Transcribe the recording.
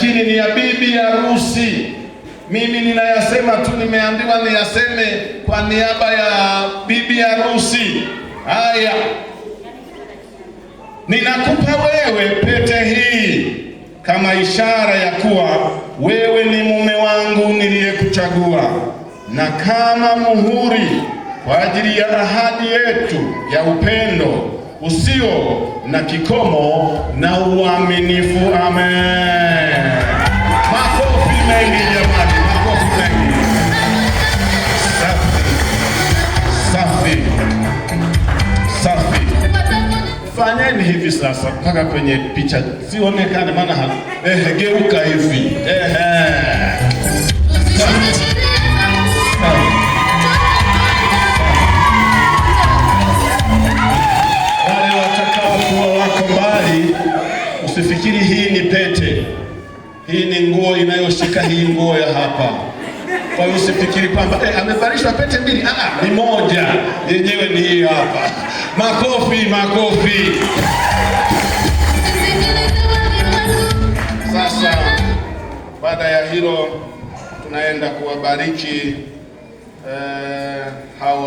lakini ni ya bibi harusi. Mimi ninayasema tu, nimeambiwa niyaseme kwa niaba ya bibi harusi. Haya, ninakupa wewe pete hii kama ishara ya kuwa wewe ni mume wangu niliyekuchagua, na kama muhuri kwa ajili ya ahadi yetu ya upendo usio na kikomo na uaminifu. Amen. Makofi mengi jamani, makofi mengi. Safi, safi, safi. Fanyeni hivi sasa mpaka kwenye picha sionekane, maana geuka hivi. Wale watakaokuwa wako mbali, usifikiri hii ni pete. Hii ni nguo inayoshika hii nguo ya hapa. Kwa hiyo usifikiri kwamba amevalishwa pete mbili. Ni moja, yenyewe ni hii hapa. Makofi, makofi. Sasa baada ya hilo tunaenda kuwabariki hawa